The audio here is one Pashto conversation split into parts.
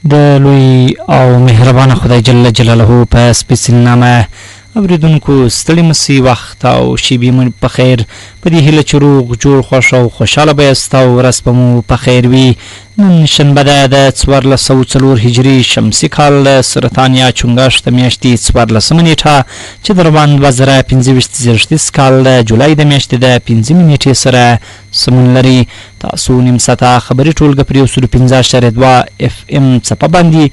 د لوی او مهربان خدای جل جلاله په سپېڅلي نامه اوریدونکو ستړي مسئ وخت او شیبې مو په خیر په دې هیله چې روغ جوړ خوښ او خوشحاله به یاست او ورځ به مو په خیر وي. نن شنبه ده د 1404 هجري شمسي کال د سرطان یا چونګښ د میاشتې 14مه نیټه چې د روان 2025 زیږدیز کال د جولای د میاشتې د 5 نیټې سره سمون لري. تاسو نیم ساعته خبري ټولګه پر 115.2 FM څپه باندې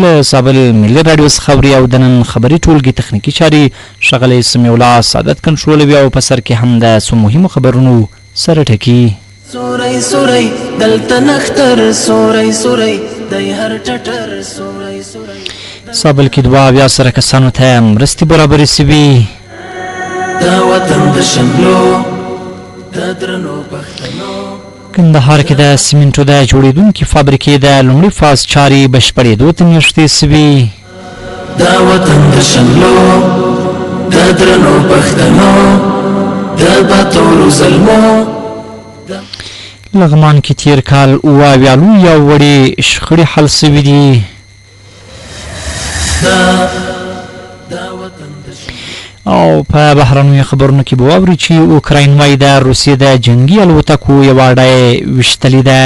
له زابل ملي راډیو څخه اوري او د نن خبري ټولګې تخنیکي چارې ښاغلی سمیع الله سعادت کنټرولوي او په سر کې هم د څو مهمو خبرونو سره ټکي. سوري سوري دلته نختر سوري سوري دای هر ټټر سوري سوري زابل کې دوه بیا سره کسانو ته مرستې برابرې سوي. دا وطن د شملو د درنو پښتنو کندهار کې د سیمنټو د جوړېدونکې فابریکې د لومړي فاز چارې بشپړېدو ته نږدې سوي. دا وطن د شملو د درنو پښتنو د باتورو زلمو. لغمان کې تیر کال اویا لوی او وړې شخړې حل سوي دي. او په بهرنیو خبرونو کې به واورئ چې اوکراین وايي د روسیې د جنګي الوتکو یوه اډه یې ویشتلې ده.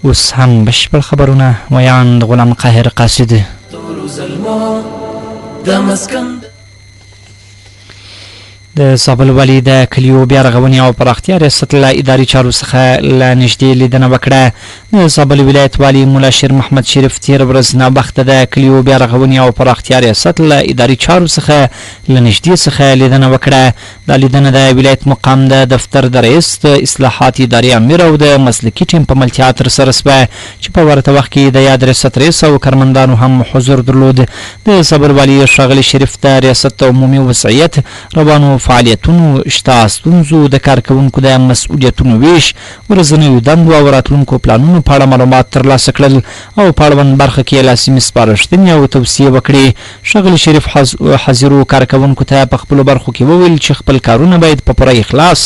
اوس هم بشپړ خبرونه ویان د غلام قاهر قاصد. د زابل والي د کلیو بیا رغونې او پراختیا ریاست له اداري چارو څخه له نږدې لیدنه وکړه. د زابل ولایت والي مولا شیر محمد شریف تېره ورځ ناوخته د کلیو بیا رغونې او پراختیا ریاست له اداري چارو څخه له نږدې څخه لیدنه وکړه. دا لیدنه د ولایت مقام د دفتر د رئیس د اصلاحات اداري امیر او د مسلکي ټیم په ملتیا ترسره شوه چې په ورته وخت کې د یاد ریاست رئیس او کارمندانو هم حضور درلود. د زابل والي ښاغلي شریف د ریاست عمومي وضعیت روانو فعالیتونو شته ستونزو د کارکوونکو د مسؤلیتونو ویش ورځنیو دندو او راتلونکو پلانونو په اړه معلومات ترلاسه کړل او په اړوند برخه کې لازمي سپارښتنې او توصیې وکړې. ښاغلي شریف حاضرو کارکوونکو ته په خپلو برخو کې وویل چې خپل کارونه باید په پوره اخلاص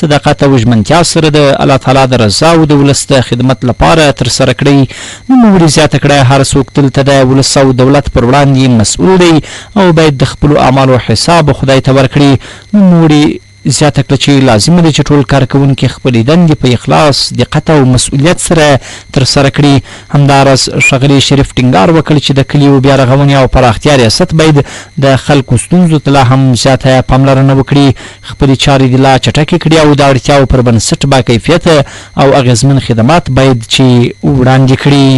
صداقت او ژمنتیا سره د الله تعالی د رضا او د ولس د خدمت لپاره ترسره کړي. نوموړي زیاته کړه هر څوک دلته د ولس او دولت پر وړاندې مسؤل دی او باید د خپلو اعمالو حساب خدای ته ورکړي. نوموړي زیاته کړه چې لازمه ده چې ټول کارکوونکي خپلې دندې په اخلاص دقت او مسؤلیت سره ترسره کړي. همداراز ښاغلي شریف ټینګار وکړ چې د کلیو بیا رغونې او پراختیا ریاست باید د خلکو ستونزو ته لا هم زیاته پاملرنه وکړي، خپلې چارې دې لا چټکې کړي او د اړتیاو پر بنسټ با کیفیته او اغېزمن خدمات باید چې وړاندې کړي.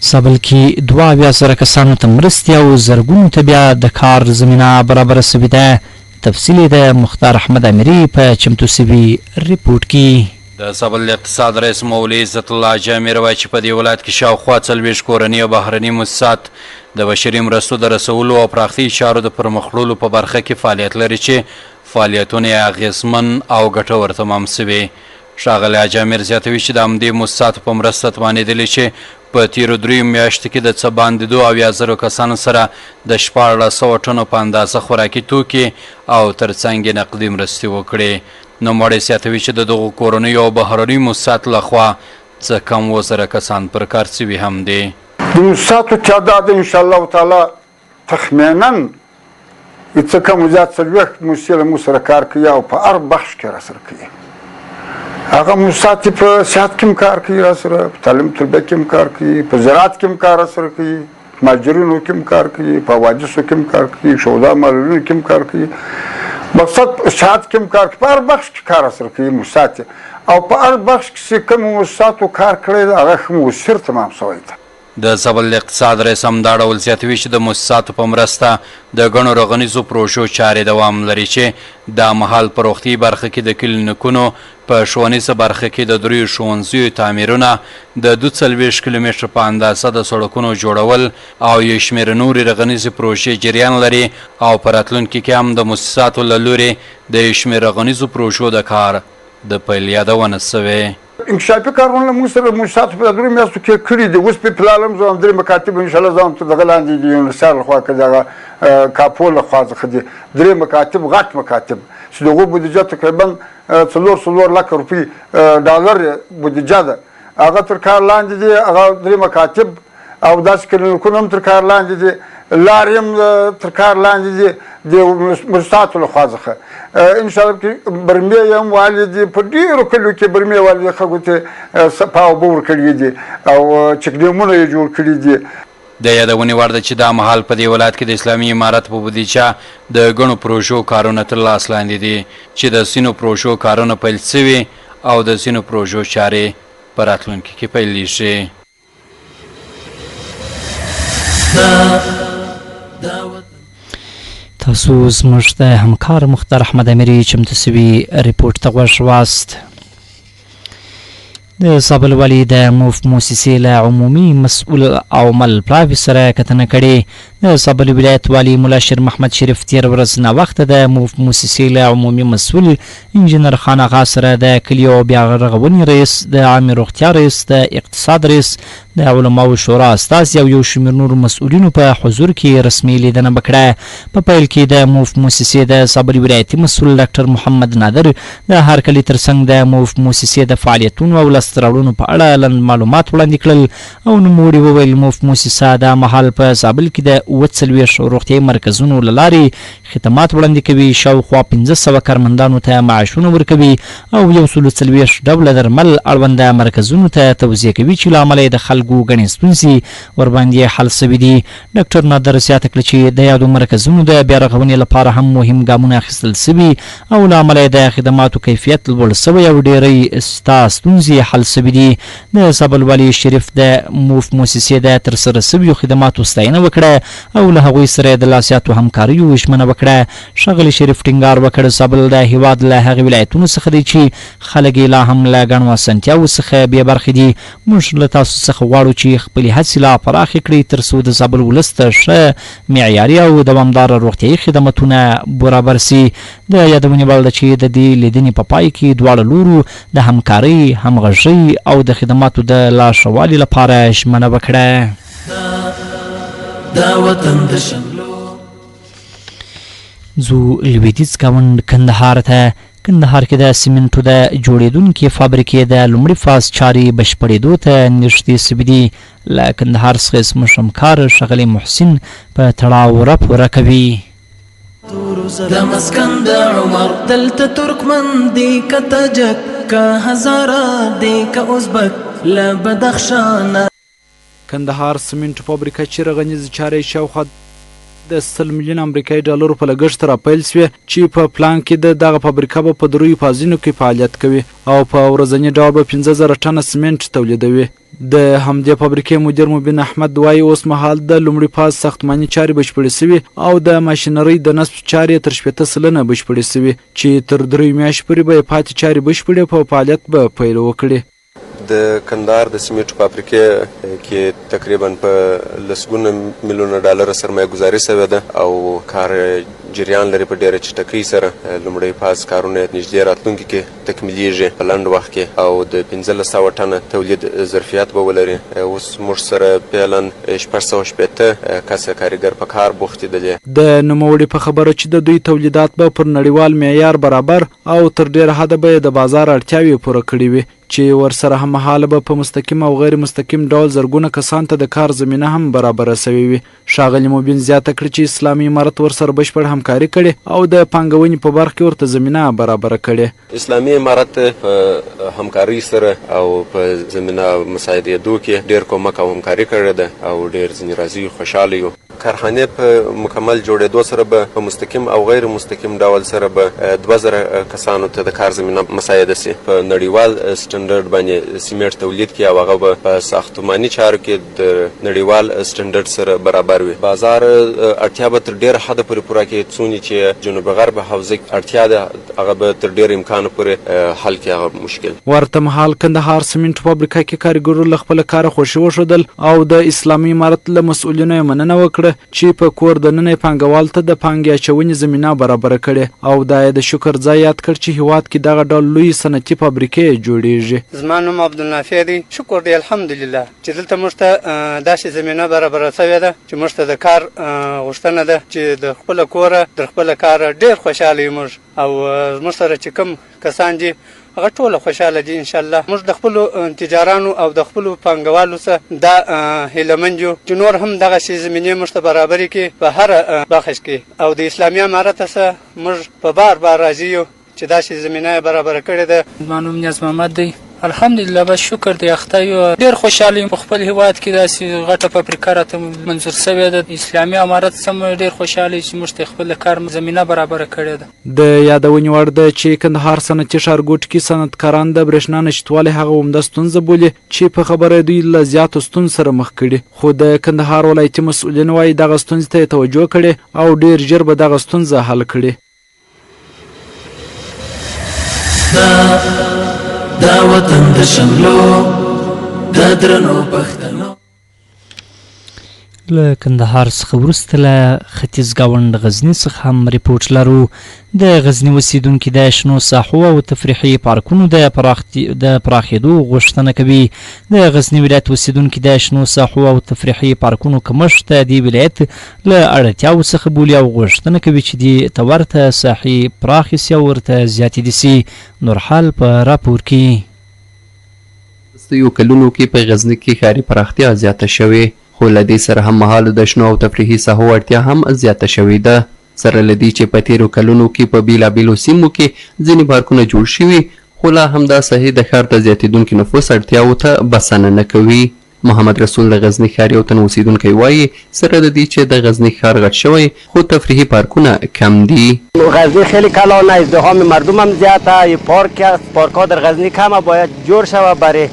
زابل کې 22 کسانو ته مرستې او زرګونو ته بیا د کار زمینه برابره سوې ده. تفصیل یې د مختار احمد امیري په چمتو سوي ریپورټ کې. د زابل اقتصاد رئیس مولوي عزت الله جامیر وایي چې په دې ولایت کې شاوخوا 40 کورني او بهرني مؤسسات د بشري مرستو د رسولو او پراختي چارو د پرمخ وړلو په برخه کې فعالیت لري چې فعالیتونه یې اغېزمن او ګټور تمام سوي. ښاغلی جامیر زیاتوي چې د همدې مؤسساتو په مرسته توانېدلي چې په تیرو 3 میاشتو کې د څه باندې 2,000 کسانو سره د 1400 ټنو په اندازه خوراکي توکي او ترڅنګ یې نقدي مرستې وکړې. نوموړی زیاتوي چې د دغو کورنیو او بهرنیو مؤسساتو لخوا څه کم 2,000 کسان پر کار سوي هم دي. د مؤسساتو تعداد انشاءالله تعالی تخمینا څه کم زیات 40 مؤسسې له موږ سره کار کوي او په هر بخش کې راسره کوي. هغه مؤسسات په صحت کې هم کار کوي راسره، په تعلیم تربیه کې هم کار کوي، په زراعت کې هم کار راسره کوي، په مهاجرینو کې هم کار کوي، په حوادثو کې هم کار کوي، شهدا معلولینو کې هم کار کوي، مقصد صحت کې هم کار کوي، په هر بخش کې کار راسره کوي مؤسسات. او په هر بخش کې چې کوم مؤسساتو کار کړی دی هغه ښه مؤثر تمام شوی دی. د زابل اقتصاد رئیس هم دا ډول زیاتوي چې د مؤسساتو په مرسته د ګڼو رغنیزو پروژو چارې دوام لري چې دا مهال په روغتي برخه کې د کلینیکونو، په ښوونیزه برخه کې د 3 ښوونځیو تعمیرونه، د 42 کیلومتره په اندازه د سړکونو جوړول او یو شمېر نورې رغنیزې پروژې جریان لري او په راتلونکي کې هم د مؤسساتو له لورې د یو شمېر رغنیزو پروژو د کار د پیل یادونه سوې. انکشافي کارونه موږ سره موسساتو په درې میاشتو کې کړي دي. اوس په پلانم زه هم درې مکاتب انشاءالله زه هم ته دغه لاندې د یونیسار لخوا که دغه کاپو لخوا څخه دي 3 مکاتب غټ مکاتب چې د هغو بودیجه تقریبا 4 لکه روپۍ ډالر بودیجه ده. هغه تر کار لاندې دي. هغه 3 مکاتب او داسې کلینیکونه هم تر کار لاندې دي. لارې هم تر کار لاندې دي د مرستاتو لخوا څخه. انشاءالله کې برمې هم والي دي. په ډېرو کلیو کې برمې والي خلکو ته سپا اوبه ورکړي دي او چکډیمونه یې جوړ کړي دي. د یادونې وړ ده چې دا مهال په دې ولایت کې د اسلامي امارت په بودیجه د ګڼو پروژو کارونه تر لاس لاندې دي چې د ځینو پروژو کارونه پیل شوي او د ځینو پروژو چارې په راتلونکي کې پیلیږي. تاسو زموږ د همکار مختار احمد امیري چمتو سوي ریپورټ ته غوږ واست. د زابل والي د مؤسسې له عمومي مسؤل او مل پلاوي سره کتنه کړې. د زابل ولایت والي مولا شیر محمد شریف تیر ورځ ناوخته د مؤسسې له عمومي مسؤل انجینر خان اغا سره د کلیو بیا رغونې رئیس د عامه روغتیا رئیس د اقتصاد رئیس د علماو شورا استازي او یو شمېر نور مسؤلینو په حضور کې رسمي لیدنه وکړه. په پیل کې د مؤسسې د زابل ولایتي مسؤل ډاکټر محمد نادر د هرکلي ترڅنګ د مؤسسې د فعالیتونو او لاسته راوړنو په اړه لنډ معلومات وړاندې کړل او نوموړي وویل مؤسسه د مهال په زابل کې د 40 روغتیايي مرکزونو له لارې خدمات وړاندې کوي. شاوخوا 1500 کارمندانو ته معاشونه ورکوي او 140 ډوله درمل اړوند مرکزونو ته توزیع کوي چې له امله د خلکو ګڼې ستونزې ورباندې حل شوي دي. ډاکټر نادر زیاته کړه چې د یادو مرکزونو د بیا رغونې لپاره هم مهم ګامونه اخیستل شوي او له امله د خدماتو کیفیت لوړ شوی او ډېری ستونزې حل شوي دي. د زابل والي شریف د مؤسسې د ترسره شویو خدماتو ستاینه وکړه او له هغوی سره د لاسیاتو همکاریو ژمنه وکړه. ښاغلي شریف ټینګار وکړ زابل د هیواد له هغې ولایتونو څخه دی چې خلک یې لا هم له ګڼو اسانتیاوو څخه بې برخې دي. موږ له تاسو څخه غواړو چې خپلې هڅې لا پراخې کړئ تر څو د زابل ولس ته ښه معیاري او دوامداره روغتیايي خدمتونه برابر سي. د یادونې وړ ده چې د دې لیدنې په پای کې دواړو لورو د همکارۍ همغږۍ او د خدماتو د لا ښه والي لپاره ژمنه وکړه. ځو لویدیځ ګاونډ کندهار ته. کندهار کې د سیمنټو د جوړېدونکې فابریکې د لومړي فاز چارې بشپړېدو ته نږدې شوي دي. له کندهار څخه زموږ همکار ښاغلی محسن په تړاو راپوره کوي. د مسکن د عمر دلته ترکمن دی که تاجک که هزاره دی که ازبک له بدخشانه. کندهار سیمنټ فابریکه چې رغنیزې چارې شاوخوا د 100 میلیون امریکایي ډالرو په لګښت راپیل شوې چې په پلان کې د دغه فابریکه به په 3 فازونو کې فعالیت کوي او په ورځني ډول به 15000 ټنه سیمنټ تولیدوي. د همدې فابریکې مدیر مبین احمد وایي اوس مهال د لومړي فاز ساختماني چارې بشپړې شوي او د ماشینرۍ د نصب چارې تر 80% بشپړې شوي چې تر 3 میاشتې پورې به پاتې چارې بشپړې په فعالیت به پیل وکړي. د کندهار د سیمنټ فابریکې کې تقریبا په لسګونه میلیونه ډالر سرمایه گذاري شوې ده او کار جریان لري په ډېره چټکۍ سره. لومړی فاز کارونه نږدې راتلونکي کې تکمیلیږي په لنډ وخت کې او د 1500 ټنه تولید ظرفیت به ولري. اوس موږ سره فعلا 680 کسه کارګر په کار بوختې دي. د نوموړي په خبره چې د دوی تولیدات به پر نړیوال معیار برابر او تر ډېره حده به د بازار اړتیاوې پوره کړې وي چې ورسره هممهاله به په مستقیم او غیر مستقیم ډول زرګونه کسان ته د کار زمینه هم برابره شوې وي. ښاغلي مبین زیاته کړه چې اسلامي امارت ورسره بشپړ همکاري کړې او د پانګونې په برخه کې ورته زمینه برابره کړې. اسلامي امارت په همکاري سره او په زمینه مساعدېدو کې ډېر کومک او همکاري کړې ده او ډېر ځینې راضي خوشحاله یو. کارخانې په مکمل جوړېدو سره به په مستقیم او غیر مستقیم ډول سره به 2000 کسانو ته د کار زمینه مساعده سي. په نړیوال سټنډرډ باندې سیمنټ تولید کې او هغه به په ساختماني چارو کې د نړیوال سټنډرډ سره برابر وي. بازار اړتیا به تر ډېره حده پورې پوره کړي څونه چې جنوب غرب حوزه اړتیا ده هغه به تر ډېر امکان پورې حل کړي هغه مشکل. ورته مهال کندهار سیمنټ فابریکه کې کارګرو له خپل کار خوشي وښودل او د اسلامي امارت له مسؤلینو مننه وکړه وکړه چې په کور دننه پانګوال ته د پانګې اچونې زمینه برابره کړې او دا د شکر ځای یاد کړ چې هیواد کې دغه ډول لوی صنعتي فابریکې جوړیږي. زما نوم عبدالنافع دی. شکر دی الحمدلله چې دلته موږ ته داسې زمینه برابره شوې ده چې موږ ته د کار غوښتنه ده چې د خپل کوره د خپل کار ډېر خوشاله یو موږ او موږ سره چې کوم کسان دي هغه ټول خوشاله دي. ان شاء الله موږ د خپل تجارانو او د خپل پانګوالو سره دا هیلمن یو چې نور هم دغه شی زمینه موږ ته برابرې کې په هر بخش کې او د اسلامي امارت سره موږ په بار راځي یو چې دا شی زمینه برابر کړې ده. زما نوم نیاز محمد دی. الحمدلله بس شکر دی خدای ډیر خوشاله یم په خپل هیواد کې داسې غټه فابریکه راته منظور شوې ده. اسلامي امارت سم ډیر خوشاله چې موږ ته خپل کار زمینه برابر کړې ده. د یادونې وړ ده چې کندهار صنعتي ښارګوټ کې صنعتکاران د برېښنا نشتوالي هغه عمده ستونزه بولي چې په خبره دوی له زیاتو ستونزو سره مخ کړي خو د کندهار ولایتي مسؤلین وایي دغه ستونزې ته توجه کړې او ډیر ژر به دغه ستونزه حل کړي. دا وطن د شملو د درنو پښتنو. له کندهار څخه وروسته له ختیځ ګاونډ غزني څخه هم ریپورټ لرو. د غزني اوسیدونکي د شنو ساحو او تفریحي پارکونو د پراخېدو غوښتنه کوي. د غزني ولایت اوسیدونکي د شنو ساحو او تفریحي پارکونو کمښت د دې ولایت له اړتیاو څخه بولي او غوښتنه کوي چې دې ته ورته ساحې پراخې سي او ورته زیاتې دي سي. نورحال په راپور کې. یو کلونو کې په غزني کې ښاري پراختیا زیاته شوې خو له دې سره هم مهاله د شنو او تفریحي ساحو اړتیا هم زیاته شوې ده. سره له دې چې په تېرو کلونو کې په بېلابېلو سیمو کې ځینې پارکونه جوړ شوي خو لا هم دا ساحې د ښار ته زیاتېدونکي نفوس اړتیاوو ته بسنه نه کوي. محمد رسول د غزني ښار یو تن اوسیدونکی وایي سره د دې چې د غزني ښار غټ شوی خو تفریحي پارکونه کم دي. غزنی خیلی کلانه، ازدحام مردم هم زیاده. پارک‌ها در غزنی کمه، باید جور شود برای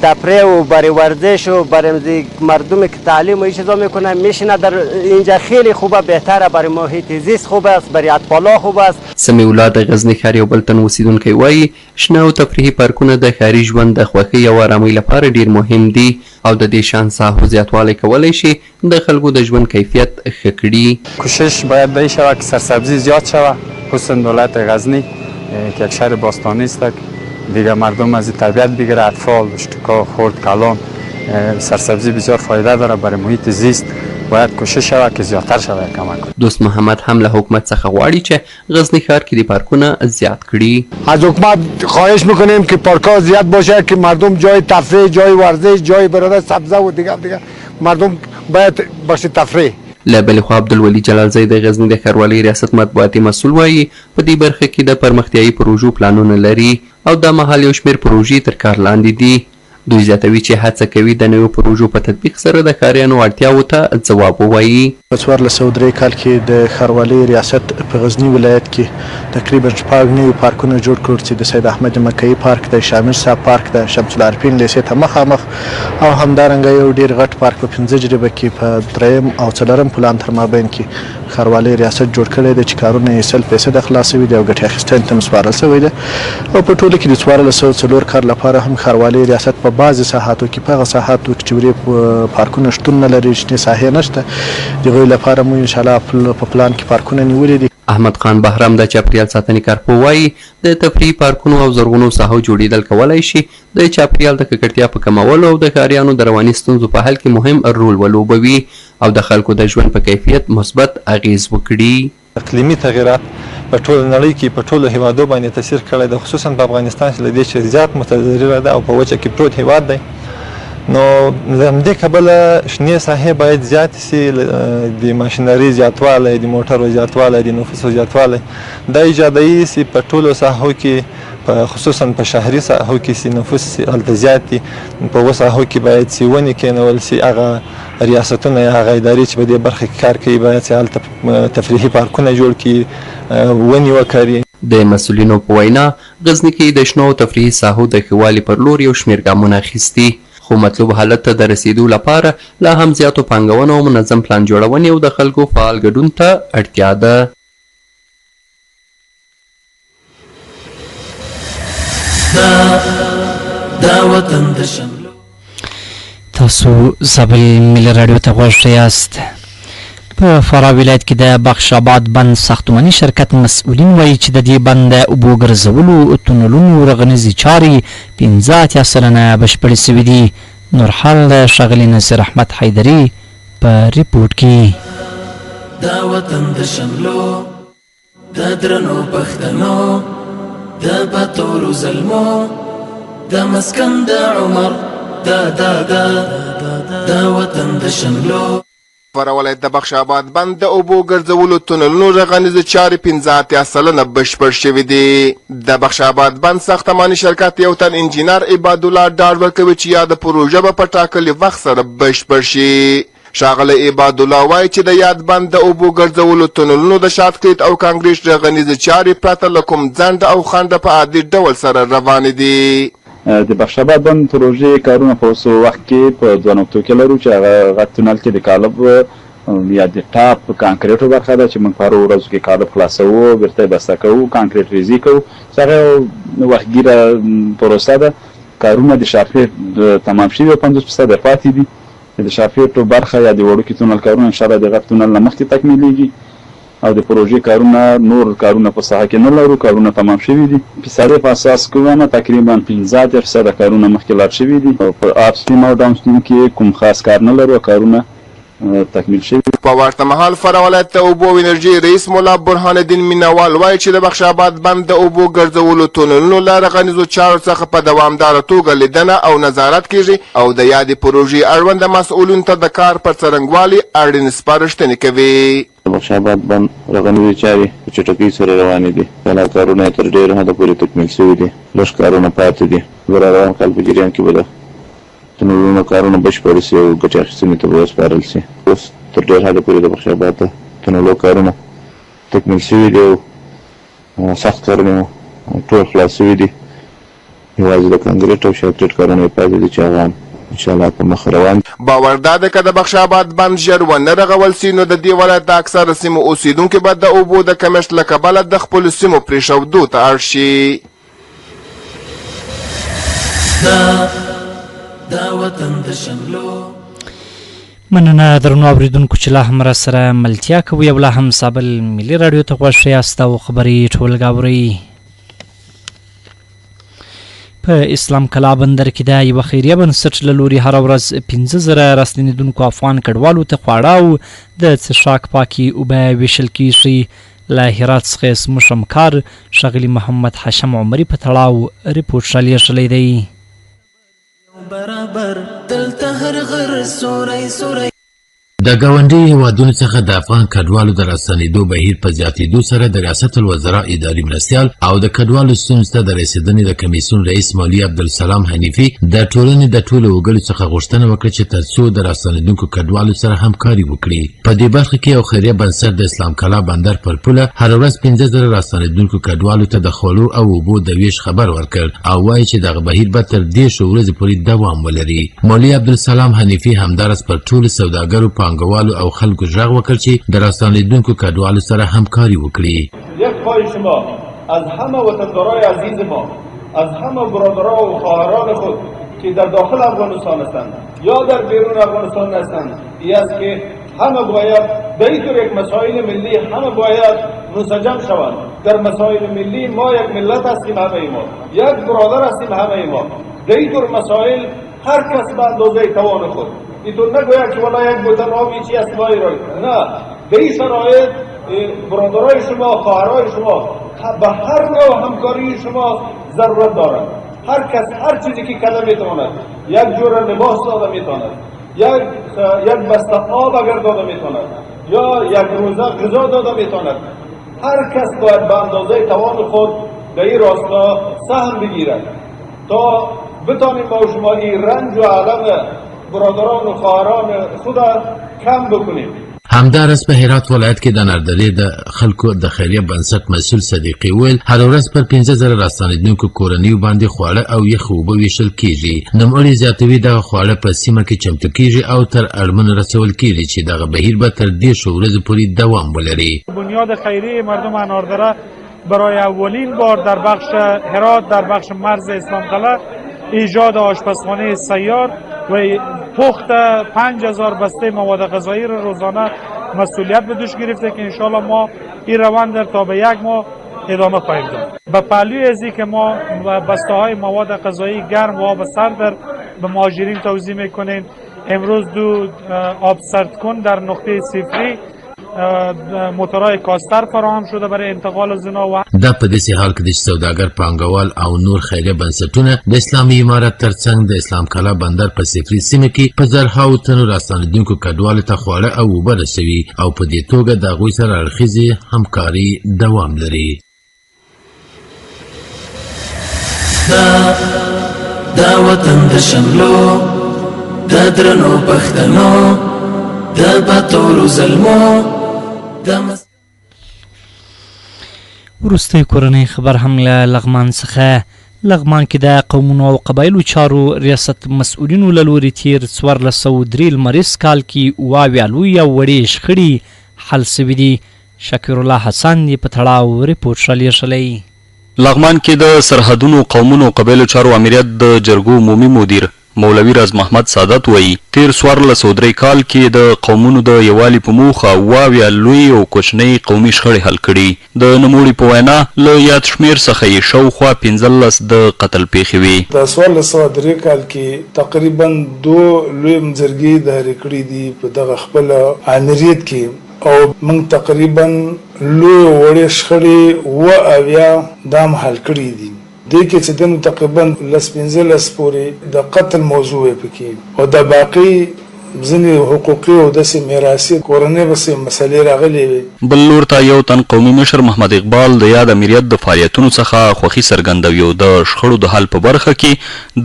تفریح و برای ورزش و برای مردمی که تعلیم و این چیزا میکنه میشینه در اینجا. خیلی خوبه، بهتره، برای محیط زیست خوب است، برای اطفالا خوب است. سمیع الله د غزني ښار یو بل تن اوسیدونکی وایي شنه او تفریحي پارکونه د ښاري ژوند د خوښۍ او آرامۍ لپاره ډیر مهم دي او د دې شان ساحو زیاتوالی کولی شي د خلکو د ژوند کیفیت ښه کړي. کوشش باید به این شود که سرسبزی زیاد شود، خصوصا ولایت غزنی که یک شهر باستانی است دیگه مردم از طبیعت بگیره، اطفال، اشتکا، خرد، کلان. سرسبزی بسیار فایده داره برای محیط زیست. باید کوشش شود که زیادتر شود کمک کنه. دوست محمد هم له حکومت څخه غواړي چې غزني ښار کې د پارکونه زیاد کړي. از حکومت خواهش میکنیم که پارک‌ها زیاد باشه که مردم جای تفریح، جای ورزش، جای برای سبزه و دیگه مردم باید باشه تفریح. له بلې خوا عبدالولي جلالزی د غزني د ښاروالۍ ریاست مطبوعاتي مسؤل وایي په دې برخه کې د پرمختیایي پروژو پلانونه لري او دا مهال یو شمېر پروژې تر کار لاندې دي. دوی زیاتوي چې هڅه کوي د نویو پروژو په تطبیق سره د ښاریانو اړتیاوو ته ځواب ووایي. په 1403 کال کې د ښاروالۍ ریاست په غزني ولایت کې تقریبا 6 نوي پارکونه جوړ کړل چې د سید احمد مکۍ پارک د شامل صاحب پارک د شمس العارفین لیسې ته مخامخ او همدارنګه یو ډیر غټ پارک په 15 جریبه کې په 3 او 4 پلان تر مابین کې ښاروالۍ ریاست جوړ کړی دی چې کارونه یې 100% خلاصوي دي او ګټې اخیستنې ته سپارل شوی دی او په ټوله کې د 1404 کال لپاره هم ښاروالۍ ریاست په بعضې ساحاتو کې په هغه ساحاتو کې چې ورې پارکونه شتون نه لري، شنې ساحې نشته، د هغوی لپاره مو انشاءالله په پلان کې پارکونه نیولي دي. احمد خان بهرام د چاپریال ساتنې کارپو وایي د تفریحي پارکونو او زرغونو ساحو جوړېدل کولی شي د چاپریال د ککړتیا په کمولو او د ښاریانو د رواني ستونزو په حل کې مهم رول ولوبوي او د خلکو د ژوند په کیفیت مثبت اغیز وکړي. اقلیمي تغیرات په ټوله نړۍ کې په ټولو هیوادو باندې تاثیر کړی دی، خصوصا په افغانستان چې له دې چې زیات متضرره ده او په وچه کې پروت هیواد دی. نو له همدې کبله شنې ساحې باید زیاتې سي، د ماشینري زیاتوالی، د موټرو زیاتوالی، د نفوسو زیاتوالی دا ایجادوي چې په ټولو ساحو کې خصوصا په شهري ساحو کې سي نفوس هلته زیات دي. په هغو ساحو کې باید سي ونې کېنول سي، هغه ریاستونه یا هغه ادارې چې په دې برخه کې کار کوي باید چې هلته تفریحي پارکونه جوړ کړي، ونې وکري. د مسؤلینو په وینا غزني کې د شنو او تفریحي ساحو د ښه والي پر لور یو شمېر ګامونه اخیستي خو مطلوب حالت ته د رسیدو لپاره لا هم زیاتو پانګونو او منظم پلان جوړونې او د خلکو فعال ګډون ته اړتیا ده. دا وطن د شملو. تاسو زابل ملي راډیو ته غوږ یاست. په فراه ولایت کې د بخش آباد بند ساختماني شرکت مسؤلین وایي چې د دې بند د اوبو ګرځولو تونلونو رغنیزې چارې 15 سلنه بشپړې سوي دي. نورحال د ښاغلي نصیر احمد حیدري په ریپورټ کې. دا وطن د شملو د درنو پښتنو د باتورو زلمو د مسکن د عمر دا وطن د شملو. فراه ولایت د بخش آباد بند د اوبو ګرځولو تونلونو رغنیزې چارې 15 سلنه بشپړ شوي دي. د بخش آباد بند ساختماني شرکت یو تن انجینر عبادالله ډاډ ورکوي چې یاده پروژه به په ټاکلي وخت سره بشپړ شي. ښاغلی عبادالله وایي چې د یاد بند د اوبو ګرځولو تونلونو د شاتکریت او کانکریټ رغنیزې چارې پرته له کوم ځنډ او خنډه په عادي ډول سره روانې دي. د بخش آباد بند پروژې کارونه په اوس وخت کې په دوه نقطو کې لرو چې هغه غټ تونل کې د کالب یا د ټاپ کانکریټو برخه ده چې موږ په هرو ورځو کې کالب خلاصوو، بیرته یې بسته کوو، کانکریټ ریزي کوو. هغه وختګیره پروسه ده. کارونه د شارفیټ تمام شوي 50% پاتې دي. د شارفیټو برخه یا د وړوکي تونل کارونه انشاءالله د غټ تونل نه مخکې تکمیلیږي او د پروژې کارونه نور کارونه په ساحه کې نه لرو. کارونه تمام شوي دي. فیصدي په اساس کومه تقریبا 15% کارونه مخکې لاړ شوي دي. په اپ سټریم او ډاون سټریم کې کوم خاص کار نه لرو. کارونه تکمیل شوي. په ورته مهال فراه ولایت د اوبو او انرژي رئیس مولا برهان الدین مینوال وایي چې د بخش آباد بند د اوبو ګرځولو تونلونو له رغنیزو چارو څخه په دوامداره توګه لیدنه او نظارت کیږي او د یادې پروژې اړونده مسؤلینو ته د کار پر څرنګوالي اړین سپارښتنې کوي. د بخش آباد بند رغنیزې چارې په چټکۍ سره روانې دي. کله کارونه تر ډېره حده پورې تکمیل شوي دي. لږ کارونه پاتې دي. د روان کال په جریان کې به د تونلونو کارونه بشپړ شي او ګټې اخیستنې ته به وسپارل شي. اوس تر ډېر حده پورې د بخش آباد د تونلو کارونه تکمیل شوي دي او سخت کارونه ټول خلاص شوي دي. یوازې د کانکریټ او شارکریټ کارونه یې پاتې دي چې هغه انشاءالله په مخ روان. باور دا ده که د بخش آباد بند ژر ونه رغول سي نو د دې ولایت د اکثره سیمو اوسیدونکي به د اوبو د کمښت له کبله د خپلو سیمو پرېښودو ته اړ شي. دا وطن د شملو. مننه درنو اوریدونکو چې لا هم راسره ملتیا کوئ او لا هم سابل ملي راډیو ته خوښ یاست او خبرې ټولګه اورئ. په اسلام کلا بندر کې د یوه خیریه بنسټ له لوري هره ورځ 15,000 راستنېدونکو افغان کډوالو ته خواړه او د څښاک پاکې اوبه ویشل کیږي. له هرات څخه یې زموږ همکار ښاغلي محمد حشم عمري په تړاو ریپورټ رالیږلی دی. برابر دلته هر غر سوری د ګاونډي هیوادونو څخه د افغان کډوالو د راستنېدو بهیر په زیاتېدو سره د ریاست الوزرا اداري مرستیال او د کډوالو ستونزو ته د رسېدنې د کمیسیون رئیس مولوي عبدالسلام حنیفي د ټولنې د ټولو وګړو څخه غوښتنه وکړه چې تر څو د راستنېدونکو کډوالو سره همکاري وکړي. په دې برخه کې یو خیریه بنسټ د اسلام کلا بندر پر پوله هره ورځ 15,000 راستنېدونکو کډوالو ته د خوړو او اوبو د ویش خبر ورکړ او وایي چې دغه بهیر به تر 10 ورځې پورې دوام ولري. مولوي عبدالسلام حنیفي همداراز پر ټولو سوداګرو پانګوالو او خلکو غږ وکړ چې د راستنېدونکو کډوالو سره همکاري وکړي. یک پای شما از همه وطندارای عزیز ما، از همه برادران و خواهران خود که در داخل افغانستان هستند یا در بیرون افغانستان هستند این است که همه باید به این طور یک مسائل ملی همه باید منسجم شوند. در مسائل ملی ما یک ملت هستیم، همه ما یک برادر هستیم، همه ما به این طور مسائل هر کس به اندازه توان خود. اینطور نگوید که والا یک بوتن آبی چی اسمایی رای، نه، به این شرایط برادرای شما، خواهرای شما به هر نوع همکاری شما ضرورت دارند. هر کس هر چیزی که کله میتواند، یک جور لباس داده میتواند، یک بسته آب اگر داده میتواند یا یک روزه غذا داده میتواند، هر کس باید به اندازه توان خود به این راستا سهم بگیرد تا بتانیم با شما این رنج و علم برادران و خواهران خود کم بکنیم. همدارس په هرات ولایت کې د نردرې د خلکو د خیریه بنسټ مسؤل صدیقي ویل هره ورځ پر 15,000 راستنېدونکو کورنیو باندې خواړه او یخ اوبه ویشل کیږي. نوموړي زیاتوي دغه خواړه په سیمه کې چمتو کیږي او تر اړمن رسول کیږي چې دغه بهیر به تر 10 ورځې پورې دوام ولري. بنیاد خیریه مردم اناردره برای اولین بار در بخش هرات در بخش مرز اسلام قلعه ایجاد آشپزخانه سیار و پخت 5,000 بسته مواد غذایی را روزانه مسئولیت به دوش گرفته که انشالله ما این روند در تا به 1 ماه ادامه خواهیم داد. به پهلوی ازی که ما بسته های مواد غذایی گرم و آب سرد به مهاجرین توزیع میکنیم. امروز 2 آب سردکن در نقطه صفری موتورهای کاستر فراهم شده برای انتقال زنا و دا په داسې حال کې د سوداګر پانګوال او نور خیریه بنسټونه د اسلامي امارت ترڅنګ د اسلام کلا بندر په صفري سیمه کې په زرهاوو تنو راستنېدونکو کډوالو ته خواړه او اوبه رسوي او په دې توګه د هغوی سره اړخیزې همکاري دوام لري. دا وطن د شملو د درنو پښتنو د باتورو ظلمو وروستی کورنۍ خبر هم له لغمان څخه. لغمان کې د قومونو او قبایلو چارو ریاست مسؤلینو له لوري تیر 1403 لمریز کال کې اویا لوی او وړې شخړې حل سوي دي. شکر الله حسن یې په تړاو ریپورټ رالیږلی. لغمان کې د سرحدونو قومونو او قبایلو چارو امریت د جرګو عمومي مدیر مولوي راز محمد سعادت وایي تیر 1403 کال کې د قومونو د یووالي په موخه اویا لوی او کوچنۍ قومي شخړې حل کړي. د نوموړي په وینا له یاد شمېر څخه یې شاوخوا 15 د قتل پیښې وې. د 1403 کال کې تقریبا 2 لوی مزرګي داري کړي دي په دغه خپل امریت کې او موږ تقریبا لوی وړې شخړې اویا دام حل کړي دي. دې کې چې دنو تقریبا 15 پورې د قتل موضوع پکې او د باقي ځینې حقوقي او داسې میراثي کورنۍ بسې مسلې راغلې وې. بل لور ته یو تن قومي مشر محمد اقبال د یاد امریت د فعالیتونو څخه خوښي څرګندوي او د شخړو د حل په برخه کې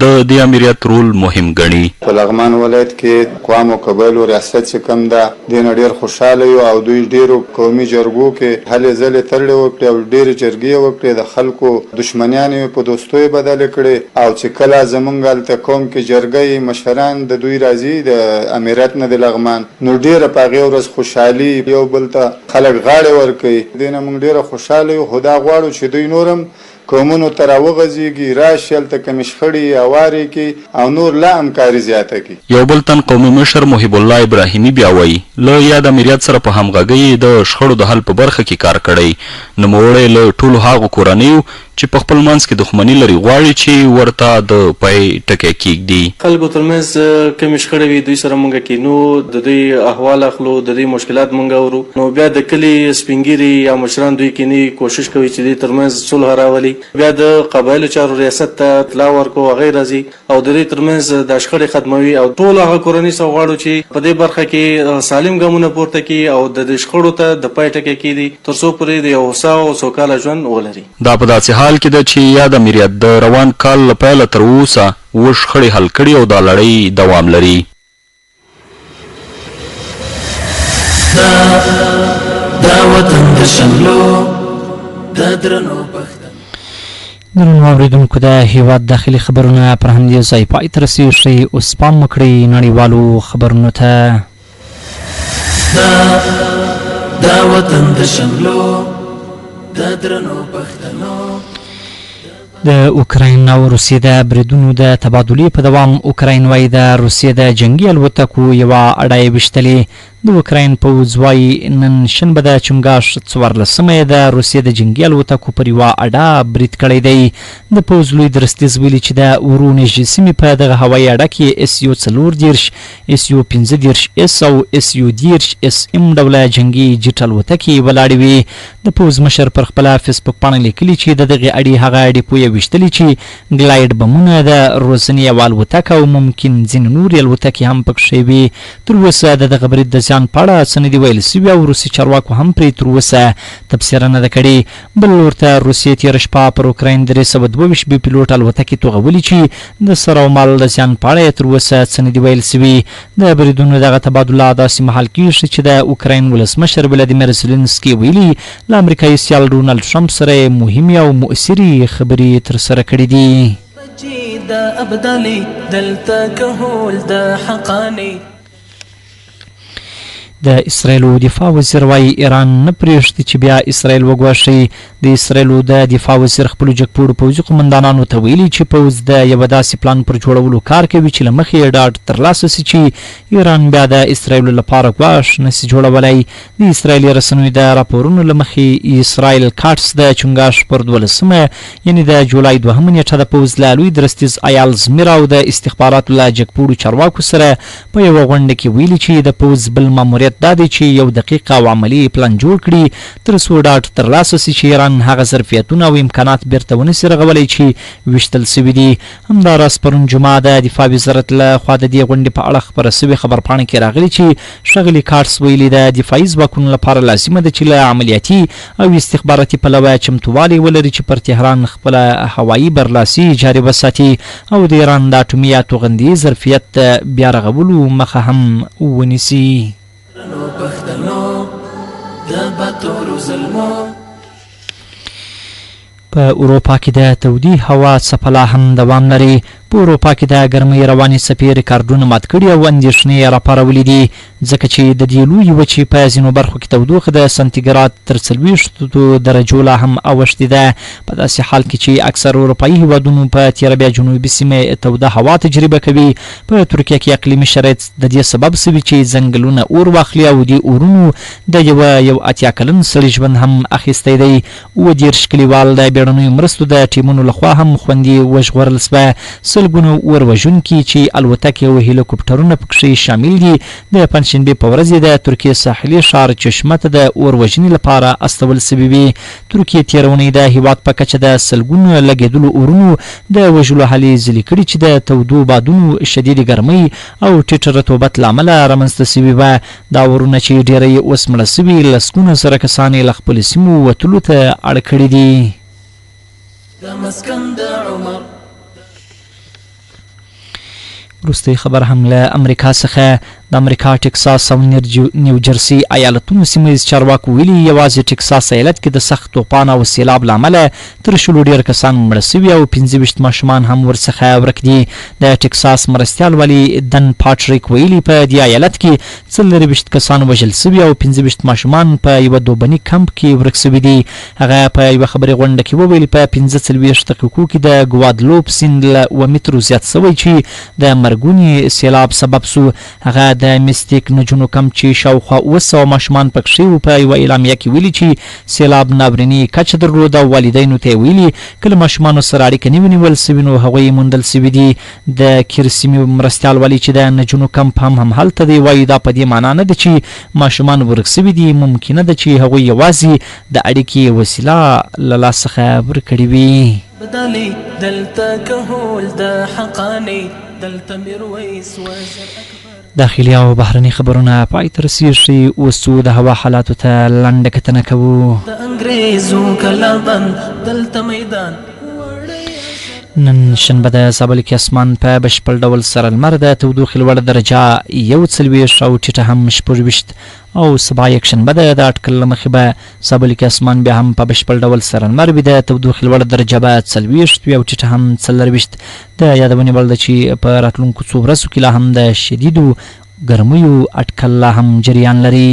د دې امریت رول مهم ګڼي. په لغمان ولایت کې اقوام او قبایلو ریاست چې کوم ده دې نه ډېر خوشحاله یو او دوی ډېرو قومي جرګو کې هلې ځلې تړلې وکړې او ډېرې جرګې وکړې. د خلکو دښمنیانې په دوستیو بدلې کړې او چې کله زمونږ هلته قوم کې جرګې مشران د دوی راځي د امریت نه د لغمان نو ډېره په هغې ورځ خوشحالي یو بل ته خلک غاړې ورکوي. دې نه موږ ډېره خوشحاله یو خو دا غواړو چې دوی نور هم قومونو ته راوغځېږي راشي هلته کمې شخړې هوارې کړي او نور لا همکاري زیاته کړي. یو بل تن قومي مشر محب الله ابراهیمي بیا وایي له یاد امریت سره په همغږۍ د شخړو د حل په برخه کې کار کړی. نوموړی له ټولو هغو کورنیو چې په خپل منځ کې دښمني لري غواړي چې ورته د پای ټکی کېږدي. خلکو ترمنځ کمې شخړې وي دوی سره مونږ کینو د دوی احوال اخلو د دوی مشکلات مونږ اورو نو بیا د کلي سپینګیري یا مشران دوی کینی کوشش کوي چې دوی ترمنځ صلح راولي. بیا د قبایلو چارو ریاست ته اطلاع ورکو هغه راځي او د دوی ترمنځ د شخړې ختموي او ټول هغه کورنۍ سره غواړو چې په دې برخه کې سالم ګامونه پورته کړي او د شخړو ته د پای ټکی کېږدي تر څو پورې د یو هوسا او سوکاله ژوند ولري. دا په داسې حال کې ده چې یاد امریت د روان کال له پیله تر اوسه اووه شخړې حل کړي او دا لړۍ دوام لري. دا وطن د شملو د درنو درنو اوریدونکو د هیواد داخلي خبرونه پر همدې ځای پای ته رسېږي. اوس پام وکړئ نړیوالو خبرونو ته. دا وطن د شملو د درنو پښتنو. د اوکراین او روسیې د بریدونو د تبادلې په دوام اوکراین وایي د روسیې د جنګي الوتکو یوه اډه یې ویشتلې. د اوکراین پوځ وایي نن شنبه د چنګاښ 14مه د روسیې د جنګي الوتکو پر یوه اډه برید کړی دی. د پوځ لوی درستیز ویلي چې د ورونژې سیمې په دغه هوایي اډه کې SU-40 SU-15 S او SU-10 ډوله جنګي جیټ الوتکې ولاړې وې. د پوځ مشر پر خپله فیسبوک پاڼه لیکلي چې د دغې اډې هغه ډیپو یې ویشتلي چې ګلایډ بمونه د روزنې یوه الوتکه او ممکن ځینې نورې الوتکې هم پکښې وې. تر اوسه د دغه برید د زیان په اړه څه نه دي ویل سوي او روسي چارواکو هم پرې تر اوسه تبصره نه ده کړې. بل لور ته روسیې تېره شپه پر اوکراین 322 بې پیلوټ الوتکې توغولي چې د سر او مال د زیان په اړه یې تر اوسه څه نه دي ویل سوي. د بریدونو دغه تبادله داسې مهال کېږي چې د اوکراین ولسمشر ولادیمیر زلنسکي ویلي له امریکایي سیال ډونالډ ټرمپ سره مهمې او مؤثرې خبرې ترسره کړي دي. د اسرایلو دفاع وزیر وایي ایران نه پرېږدي چې بیا اسرایل وګواښي. د اسرایلو د دفاع وزیر خپلو جګپوړو پوځي قمندانانو ته ویلي چې پوځ د یوه داسې پلان پر جوړولو کار کوي چې له مخې یې ډاډ ترلاسه سي چې ایران بیا د اسرایلو لپاره ګواښ نسي جوړولی. د اسرایلي رسنیو د راپورونو له مخې اسرایل کاټس د چنګاښ پر 12 یعنې د جولای 2 نیټه د پوځ له لوی درستیز ایال زمیر او د استخباراتو له جګپوړو چارواکو سره په یوه غونډه کې ویلي چې د پوځ بل ماموریت دا دی چې یو دقیق او عملي پلان جوړ کړي تر څو ډاډ ترلاسه سي چې ایران هغه ظرفیتونه او امکانات بیرته ونسي رغولی چې ویشتل سوي دي. همداراز پرون جمعه د دفاع وزارت له خوا د دې غونډې په اړه خپره سوې خبرپاڼه کې راغلي چې ښاغلي کارټس ویلي د دفاعي ځواکونو لپاره لازمه ده چې له عملیاتي او استخباراتي پلوه چمتووالی ولري چې پر تهران خپله هوایي برلاسي جاري وساتي او د ایران د اټومي یا توغندي ظرفیت بیا رغولو مخه هم ونیسي. په اروپا کې د تودې هوا څپه لا هم دوام لري. په اروپا کې د ګرمۍ روانې څپې ریکارډونه مات کړي او اندېښنې یې راپارولي دي ځکه چې د دې لویې وچې په ځینو برخو کې تودوخه د سانتیګراد تر 40 درجو لا هم اوښتې ده. په داسې حال کې چې اکثر اروپایي هیوادونو په تیره بیا جنوبي سیمې توده هوا تجربه کوي. په ترکیه کې اقلیمي شرایط د دې سبب سوي چې ځنګلونه اور واخلي او د اورونو د یو 80 کلن سړي ژوند هم اخیستی دی. 30 کلیوال د بیړنیو مرستو د ټیمونو لخوا هم خوندي وژغورل سوه. سلګونو اور وژونکي چې الوتکې او هلیکوپټرونه پکښې شامل دي د پنجشنبې په ورځ د ترکیې ساحلي ښار چشمه ته د اور وژنې لپاره استول سوي وي. ترکیې تېره اونۍ د هیواد په کچه د سلګونو لګېدلو اورونو د وژلو هلې ځلې کړي چې د تودو بادونو شدید ګرمۍ او ټیټ رطوبت له امله رامنځته سوي وه. دا اورونه چې ډېری یې اوس مړه سوي لسګونه زره کسان یې له خپلو سیمو وتلو ته اړ کړي دي. وروستی خبر هم له امریکا څخه. د امریکا ټکساس او نیوجرسي ایالتونو سیمهیز چارواکو ویلي یوازې ټکساس ایالت کې د سخت طوفان او سیلاب له امله تر 100 ډېر کسان مړه سوي او 25 ماشومان هم ورڅخه ورک دي. د ټکساس مرستیال والي دن پاټریک ویلي په دې ایالت کې 24 کسان وژل سوي او 25 ماشومان په یوه دوبني کمپ کې ورک سوي دي. هغه په یوه خبري غونډه کې وویل په 45 دقیقو کې د ګوادلوپ سیند له 1 مترو زیات سوی چې د مرګوني سیلاب سبب سو. هغه د میستیک نجونو کم چې شاوخوا 200 ماشومان پکښې وو په یوه اعلامیه کې ویلي چې سیلاب ناوریني کچه درلوده او والدینو ته یې ویلي که له ماشومانو سره اړیکه نه وي نیول سوي نو هغوی موندل سوي دي. د کیرسیمي مرستیال والي چې د نجونو کمپ هم هلته دی وایي دا په دې معنا نه ده چې ماشومان ورک سوي دي. ممکنه ده چې هغوی یوازې د اړیکې وسیله له لاس څخه ورکړې وي. بدالي دلته كهول دا حقاني دلته ميرويس وزر داخلي او بهرني خبرونه پای ته رسیږي. اوس د هوا حالاتو ته لنډه کتنه کوو. د انګریزو کلابند دلته میدان نن شنبه د زابل کې اسمان په بشپړ ډول سره لمر د تودوخې لوړه درجه 41 او ټیټه هم 24 او سبا یکشنبه د اټکل له مخې به زابل کې اسمان بیا هم په بشپړ ډول سره لمر وي. د تودوخې لوړه درجه به 40 او ټیټه هم 40. د یادونې وړ ده چې په راتلونکو څو ورځو کې لا هم د شدیدو ګرمیو اټکل لا هم جریان لري.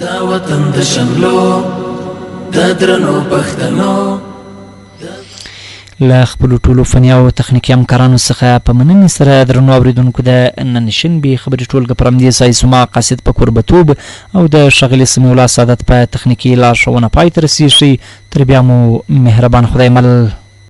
دا وطن د شملو د درنو پښتنو له خپلو ټولو فني او تخنیکي همکارانو څخه په مننې سره درنو اورېدونکو د نن شنبې خبري ټولګه پر همدې ځای زما قاصد په کوربتوب او د ښاغلي سمیع الله سعادت په تخنیکي لارښوونه پای ته رسیږي. تر بیا مو مهربان خدای مل.